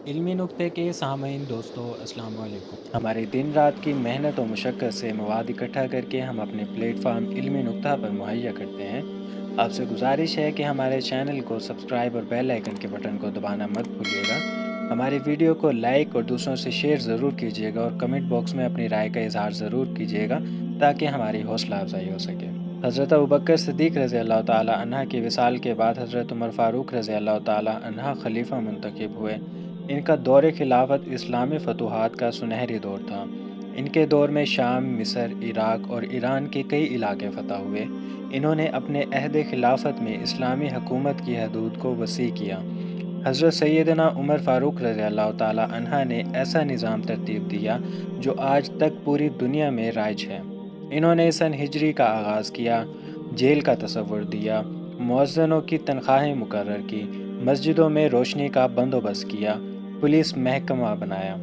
علمی نکتے کے سامعین دوستو السلام علیکم۔ ہماری دن رات کی محنت و مشقت سے مواد اکٹھا کر کے ہم اپنے پلیٹ فارم علمی نکتہ پر مہیا کرتے ہیں۔ آپ سے گزارش ہے کہ ہمارے چینل کو سبسکرائب اور بیل آئیکن کے بٹن کو دبانا مت بھولیے گا۔ ہماری ویڈیو کو لائک اور دوسروں سے شیئر ضرور کیجیے گا اور کمنٹ باکس میں اپنی رائے کا اظہار ضرور کیجیے گا تاکہ ہماری حوصلہ افزائی ہو سکے۔ حضرت ابوبکر صدیق رضی اللہ تعالی عنہ کی وصال کے بعد حضرت عمر فاروق رضی اللہ تعالی عنہ خلیفہ منتخب ہوئے۔ ان کا دور خلافت اسلامی فتوحات کا سنہری دور تھا۔ ان کے دور میں شام، مصر، عراق اور ایران کے کئی علاقے فتح ہوئے۔ انہوں نے اپنے عہد خلافت میں اسلامی حکومت کی حدود کو وسیع کیا۔ حضرت سیدنا عمر فاروق رضی اللہ تعالی عنہ نے ایسا نظام ترتیب دیا جو آج تک پوری دنیا میں رائج ہے۔ انہوں نے سن ہجری کا آغاز کیا، جیل کا تصور دیا، مؤذنوں کی تنخواہیں مقرر کی، مسجدوں میں روشنی کا بندوبست کیا، پولیس محکمہ بنایا۔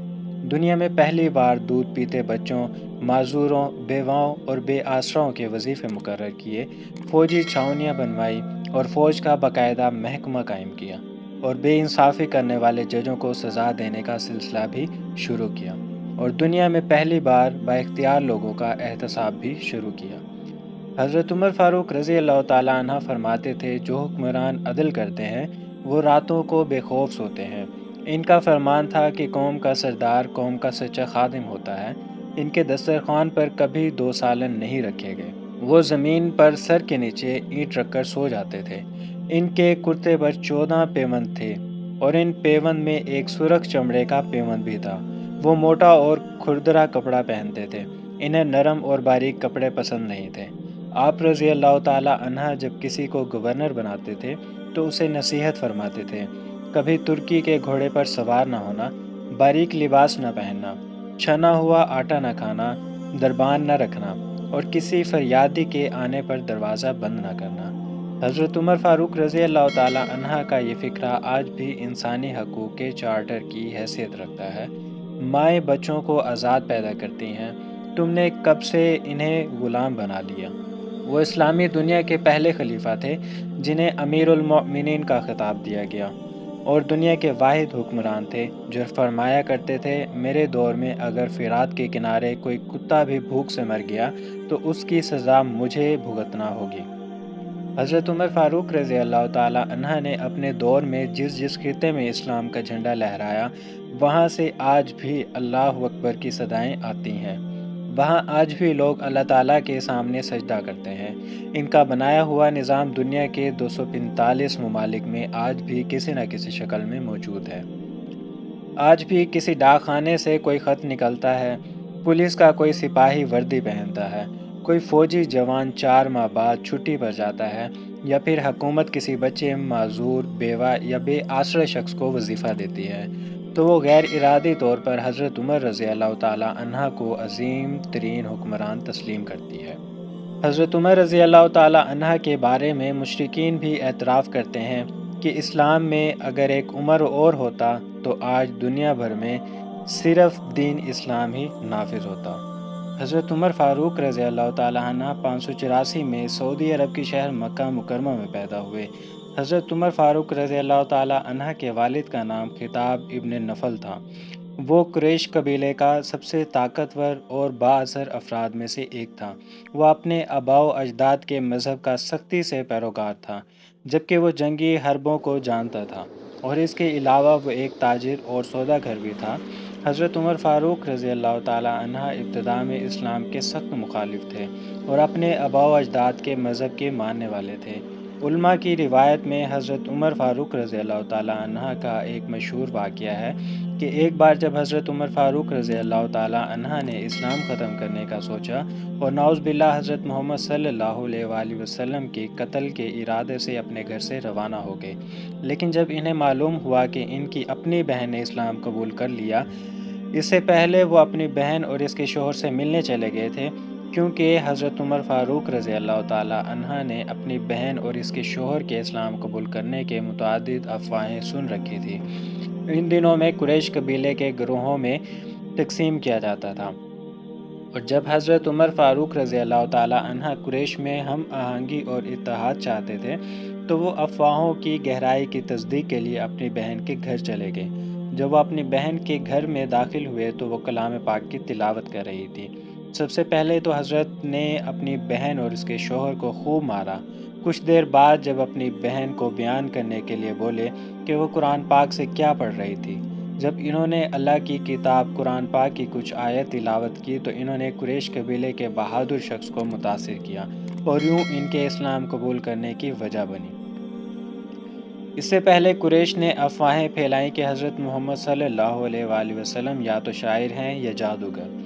دنیا میں پہلی بار دودھ پیتے بچوں، معذوروں، بیواؤں اور بے آسراؤں کے وظیفے مقرر کیے، فوجی چھاؤنیاں بنوائی اور فوج کا باقاعدہ محکمہ قائم کیا، اور بے انصافی کرنے والے ججوں کو سزا دینے کا سلسلہ بھی شروع کیا، اور دنیا میں پہلی بار با اختیار لوگوں کا احتساب بھی شروع کیا۔ حضرت عمر فاروق رضی اللہ تعالیٰ عنہ فرماتے تھے، جو حکمران عدل کرتے ہیں وہ راتوں کو بے خوف سوتے ہیں۔ ان کا فرمان تھا کہ قوم کا سردار قوم کا سچا خادم ہوتا ہے۔ ان کے دسترخوان پر کبھی دو سالن نہیں رکھے گئے۔ وہ زمین پر سر کے نیچے اینٹ رکھ کر سو جاتے تھے۔ ان کے کرتے پر 14 پیوند تھے اور ان پیوند میں ایک سرخ چمڑے کا پیوند بھی تھا۔ وہ موٹا اور کھردرا کپڑا پہنتے تھے۔ انہیں نرم اور باریک کپڑے پسند نہیں تھے۔ آپ رضی اللہ تعالی عنہ جب کسی کو گورنر بناتے تھے تو اسے نصیحت فرماتے تھے، کبھی ترکی کے گھوڑے پر سوار نہ ہونا، باریک لباس نہ پہننا، چھنا ہوا آٹا نہ کھانا، دربان نہ رکھنا اور کسی فریادی کے آنے پر دروازہ بند نہ کرنا۔ حضرت عمر فاروق رضی اللہ تعالی عنہ کا یہ فقرہ آج بھی انسانی حقوق کے چارٹر کی حیثیت رکھتا ہے۔ مائیں بچوں کو آزاد پیدا کرتی ہیں، تم نے کب سے انہیں غلام بنا لیا۔ وہ اسلامی دنیا کے پہلے خلیفہ تھے جنہیں امیر المؤمنین کا خطاب دیا گیا، اور دنیا کے واحد حکمران تھے جو فرمایا کرتے تھے، میرے دور میں اگر فرات کے کنارے کوئی کتا بھی بھوک سے مر گیا تو اس کی سزا مجھے بھگتنا ہوگی۔ حضرت عمر فاروق رضی اللہ تعالی عنہ نے اپنے دور میں جس خطے میں اسلام کا جھنڈا لہرایا، وہاں سے آج بھی اللہ اکبر کی صدائیں آتی ہیں۔ وہاں آج بھی لوگ اللہ تعالیٰ کے سامنے سجدہ کرتے ہیں۔ ان کا بنایا ہوا نظام دنیا کے 245 ممالک میں آج بھی کسی نہ کسی شکل میں موجود ہے۔ آج بھی کسی ڈاک خانے سے کوئی خط نکلتا ہے، پولیس کا کوئی سپاہی وردی پہنتا ہے، کوئی فوجی جوان 4 ماہ بعد چھٹی پر جاتا ہے، یا پھر حکومت کسی بچے، معذور، بیوہ یا بے آسرا شخص کو وظیفہ دیتی ہے تو وہ غیر ارادی طور پر حضرت عمر رضی اللہ تعالی عنہ کو عظیم ترین حکمران تسلیم کرتی ہے۔ حضرت عمر رضی اللہ تعالی عنہ کے بارے میں مشرکین بھی اعتراف کرتے ہیں کہ اسلام میں اگر ایک عمر اور ہوتا تو آج دنیا بھر میں صرف دین اسلام ہی نافذ ہوتا۔ حضرت عمر فاروق رضی اللہ تعالی عنہ 584 میں سعودی عرب کی شہر مکہ مکرمہ میں پیدا ہوئے۔ حضرت عمر فاروق رضی اللہ تعالی عنہ کے والد کا نام خطاب ابن نفل تھا۔ وہ قریش قبیلے کا سب سے طاقتور اور بااثر افراد میں سے ایک تھا۔ وہ اپنے آباء و اجداد کے مذہب کا سختی سے پیروکار تھا، جبکہ وہ جنگی حربوں کو جانتا تھا، اور اس کے علاوہ وہ ایک تاجر اور سوداگر بھی تھا۔ حضرت عمر فاروق رضی اللہ تعالی عنہ ابتدا میں اسلام کے سخت مخالف تھے اور اپنے آباء و اجداد کے مذہب کے ماننے والے تھے۔ علماء کی روایت میں حضرت عمر فاروق رضی اللہ تعالی عنہ کا ایک مشہور واقعہ ہے کہ ایک بار جب حضرت عمر فاروق رضی اللہ تعالی عنہ نے اسلام ختم کرنے کا سوچا اور نعوذ باللہ حضرت محمد صلی اللہ علیہ وآلہ وسلم کے قتل کے ارادے سے اپنے گھر سے روانہ ہو گئے، لیکن جب انہیں معلوم ہوا کہ ان کی اپنی بہن نے اسلام قبول کر لیا، اس سے پہلے وہ اپنی بہن اور اس کے شوہر سے ملنے چلے گئے تھے، کیونکہ حضرت عمر فاروق رضی اللہ تعالی عنہ نے اپنی بہن اور اس کے شوہر کے اسلام قبول کرنے کے متعدد افواہیں سن رکھی تھی۔ ان دنوں میں قریش قبیلے کے گروہوں میں تقسیم کیا جاتا تھا، اور جب حضرت عمر فاروق رضی اللہ تعالی عنہ قریش میں ہم آہنگی اور اتحاد چاہتے تھے تو وہ افواہوں کی گہرائی کی تصدیق کے لیے اپنی بہن کے گھر چلے گئے۔ جب وہ اپنی بہن کے گھر میں داخل ہوئے تو وہ کلام پاک کی تلاوت کر رہی تھی۔ سب سے پہلے تو حضرت نے اپنی بہن اور اس کے شوہر کو خوب مارا۔ کچھ دیر بعد جب اپنی بہن کو بیان کرنے کے لیے بولے کہ وہ قرآن پاک سے کیا پڑھ رہی تھی، جب انہوں نے اللہ کی کتاب قرآن پاک کی کچھ آیت تلاوت کی تو انہوں نے قریش قبیلے کے بہادر شخص کو متاثر کیا اور یوں ان کے اسلام قبول کرنے کی وجہ بنی۔ اس سے پہلے قریش نے افواہیں پھیلائیں کہ حضرت محمد صلی اللہ علیہ وآلہ وسلم یا تو شاعر ہیں یا جادوگر۔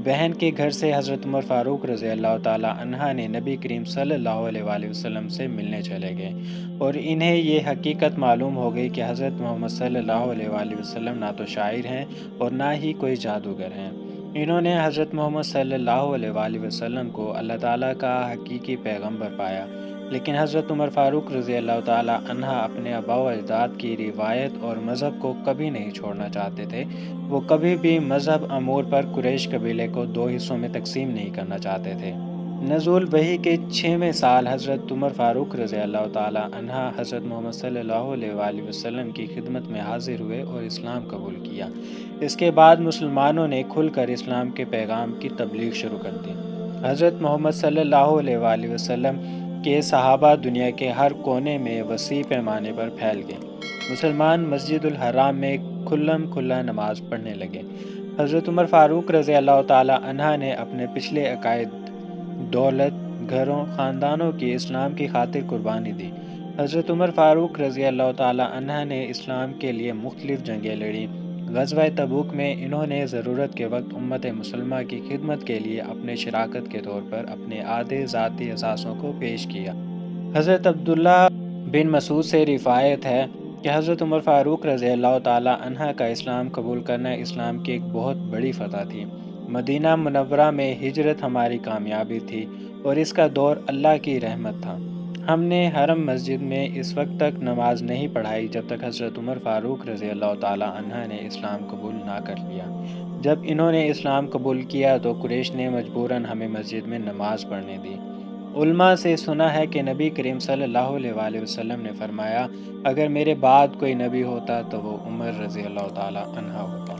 بہن کے گھر سے حضرت عمر فاروق رضی اللہ تعالی عنہ نے نبی کریم صلی اللہ علیہ وآلہ وسلم سے ملنے چلے گئے اور انہیں یہ حقیقت معلوم ہو گئی کہ حضرت محمد صلی اللہ علیہ وآلہ وسلم نہ تو شاعر ہیں اور نہ ہی کوئی جادوگر ہیں۔ انہوں نے حضرت محمد صلی اللہ علیہ وآلہ وسلم کو اللہ تعالیٰ کا حقیقی پیغمبر پایا، لیکن حضرت عمر فاروق رضی اللہ تعالی عنہ اپنے آباء و اجداد کی روایت اور مذہب کو کبھی نہیں چھوڑنا چاہتے تھے۔ وہ کبھی بھی مذہب امور پر قریش قبیلے کو دو حصوں میں تقسیم نہیں کرنا چاہتے تھے۔ نزول وحی کے 6ویں سال حضرت عمر فاروق رضی اللہ تعالی عنہ حضرت محمد صلی اللہ علیہ وآلہ وسلم کی خدمت میں حاضر ہوئے اور اسلام قبول کیا۔ اس کے بعد مسلمانوں نے کھل کر اسلام کے پیغام کی تبلیغ شروع کر دی۔ حضرت محمد صلی اللہ علیہ وآلہ وسلم کے صحابہ دنیا کے ہر کونے میں وسیع پیمانے پر پھیل گئے۔ مسلمان مسجد الحرام میں کھلم کھلا نماز پڑھنے لگے۔ حضرت عمر فاروق رضی اللہ تعالی عنہ نے اپنے پچھلے عقائد، دولت، گھروں، خاندانوں کی اسلام کی خاطر قربانی دی۔ حضرت عمر فاروق رضی اللہ تعالی عنہ نے اسلام کے لیے مختلف جنگیں لڑیں۔ غزوہ تبوک میں انہوں نے ضرورت کے وقت امت مسلمہ کی خدمت کے لیے اپنے شراکت کے طور پر اپنے آدھے ذاتی اثاثوں کو پیش کیا۔ حضرت عبداللہ بن مسعود سے روایت ہے کہ حضرت عمر فاروق رضی اللہ تعالی عنہ کا اسلام قبول کرنا اسلام کی ایک بہت بڑی فتح تھی۔ مدینہ منورہ میں ہجرت ہماری کامیابی تھی اور اس کا دور اللہ کی رحمت تھا۔ ہم نے حرم مسجد میں اس وقت تک نماز نہیں پڑھائی جب تک حضرت عمر فاروق رضی اللہ تعالی عنہ نے اسلام قبول نہ کر لیا۔ جب انہوں نے اسلام قبول کیا تو قریش نے مجبوراً ہمیں مسجد میں نماز پڑھنے دی۔ علماء سے سنا ہے کہ نبی کریم صلی اللہ علیہ وآلہ وسلم نے فرمایا، اگر میرے بعد کوئی نبی ہوتا تو وہ عمر رضی اللہ تعالی عنہ ہوتا۔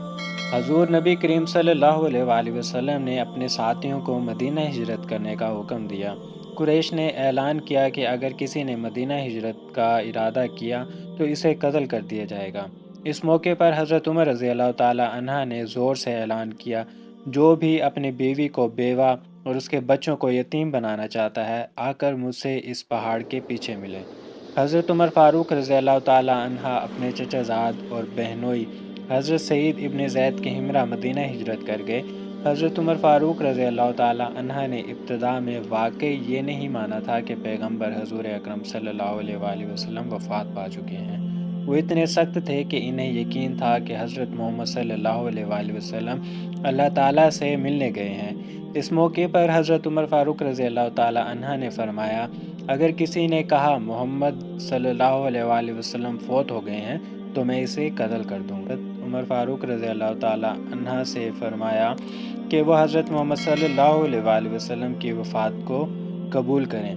حضور نبی کریم صلی اللہ علیہ وآلہ وسلم نے اپنے ساتھیوں کو مدینہ ہجرت کرنے کا حکم دیا۔ قریش نے اعلان کیا کہ اگر کسی نے مدینہ ہجرت کا ارادہ کیا تو اسے قتل کر دیا جائے گا۔ اس موقع پر حضرت عمر رضی اللہ تعالی عنہ نے زور سے اعلان کیا، جو بھی اپنی بیوی کو بیوہ اور اس کے بچوں کو یتیم بنانا چاہتا ہے، آ کر مجھ سے اس پہاڑ کے پیچھے ملے۔ حضرت عمر فاروق رضی اللہ تعالی عنہ اپنے چچا زاد اور بہنوئی حضرت سعید ابن زید کے ہمراہ مدینہ ہجرت کر گئے۔ حضرت عمر فاروق رضی اللہ تعالی عنہ نے ابتدا میں واقعی یہ نہیں مانا تھا کہ پیغمبر حضور اکرم صلی اللہ علیہ وآلہ وسلم وفات پا چکے ہیں۔ وہ اتنے سخت تھے کہ انہیں یقین تھا کہ حضرت محمد صلی اللہ علیہ وآلہ وسلم اللہ تعالیٰ سے ملنے گئے ہیں۔ اس موقع پر حضرت عمر فاروق رضی اللہ تعالی عنہ نے فرمایا، اگر کسی نے کہا محمد صلی اللہ علیہ وآلہ وسلم فوت ہو گئے ہیں تو میں اسے قتل کر دوں گا۔ عمر فاروق رضی اللہ تعالی عنہ سے فرمایا کہ وہ حضرت محمد صلی اللہ علیہ وآلہ وسلم کی وفات کو قبول کریں۔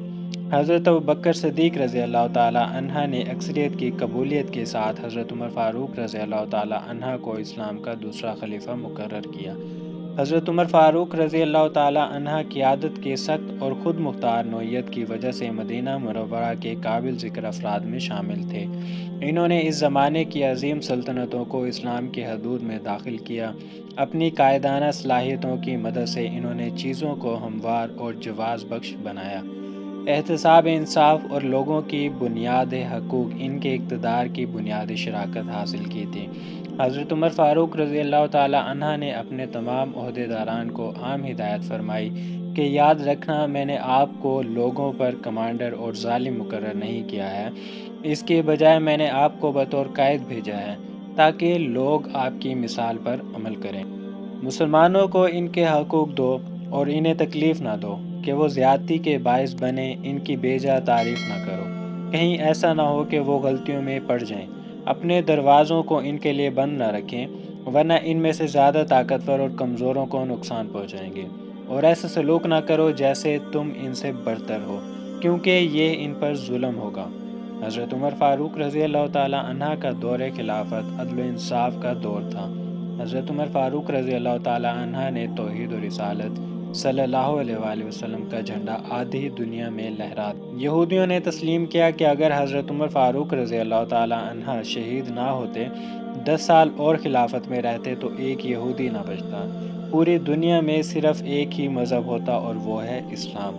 حضرت ابوبکر صدیق رضی اللہ تعالی عنہ نے اکثریت کی قبولیت کے ساتھ حضرت عمر فاروق رضی اللہ تعالی عنہ کو اسلام کا دوسرا خلیفہ مقرر کیا۔ حضرت عمر فاروق رضی اللہ تعالی عنہ قیادت کے سخت اور خود مختار نوعیت کی وجہ سے مدینہ منورہ کے قابل ذکر افراد میں شامل تھے۔ انہوں نے اس زمانے کی عظیم سلطنتوں کو اسلام کی حدود میں داخل کیا۔ اپنی قائدانہ صلاحیتوں کی مدد سے انہوں نے چیزوں کو ہموار اور جواز بخش بنایا۔ احتساب انصاف اور لوگوں کی بنیاد حقوق ان کے اقتدار کی بنیادی شراکت حاصل کی تھی۔ حضرت عمر فاروق رضی اللہ تعالی عنہ نے اپنے تمام عہدیداران کو عام ہدایت فرمائی کہ یاد رکھنا، میں نے آپ کو لوگوں پر کمانڈر اور ظالم مقرر نہیں کیا ہے، اس کے بجائے میں نے آپ کو بطور قائد بھیجا ہے تاکہ لوگ آپ کی مثال پر عمل کریں۔ مسلمانوں کو ان کے حقوق دو اور انہیں تکلیف نہ دو کہ وہ زیادتی کے باعث بنیں، ان کی بے جا تعریف نہ کرو، کہیں ایسا نہ ہو کہ وہ غلطیوں میں پڑ جائیں۔ اپنے دروازوں کو ان کے لیے بند نہ رکھیں، ورنہ ان میں سے زیادہ طاقتور اور کمزوروں کو نقصان پہنچائیں گے، اور ایسا سلوک نہ کرو جیسے تم ان سے برتر ہو، کیونکہ یہ ان پر ظلم ہوگا۔ حضرت عمر فاروق رضی اللہ تعالیٰ عنہ کا دور خلافت عدل و انصاف کا دور تھا۔ حضرت عمر فاروق رضی اللہ تعالیٰ عنہ نے توحید و رسالت صلی اللہ علیہ وآلہ وسلم کا جھنڈا آدھی دنیا میں لہرا دیا۔ یہودیوں نے تسلیم کیا کہ اگر حضرت عمر فاروق رضی اللہ تعالیٰ عنہ شہید نہ ہوتے، 10 سال اور خلافت میں رہتے تو ایک یہودی نہ بچتا، پوری دنیا میں صرف ایک ہی مذہب ہوتا اور وہ ہے اسلام۔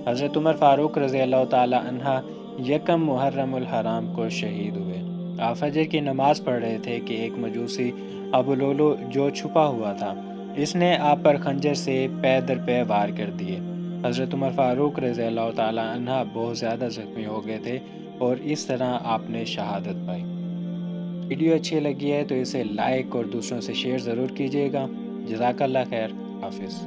حضرت عمر فاروق رضی اللہ تعالیٰ عنہ یکم محرم الحرام کو شہید ہوئے۔ آپ فجر کی نماز پڑھ رہے تھے کہ ایک مجوسی ابو لولو جو چھپا ہوا تھا، اس نے آپ پر خنجر سے پے در پے وار کر دیے۔ حضرت عمر فاروق رضی اللہ تعالیٰ عنہ بہت زیادہ زخمی ہو گئے تھے اور اس طرح آپ نے شہادت پائی۔ ویڈیو اچھی لگی ہے تو اسے لائک اور دوسروں سے شیئر ضرور کیجیے گا۔ جزاک اللہ خیر، حافظ۔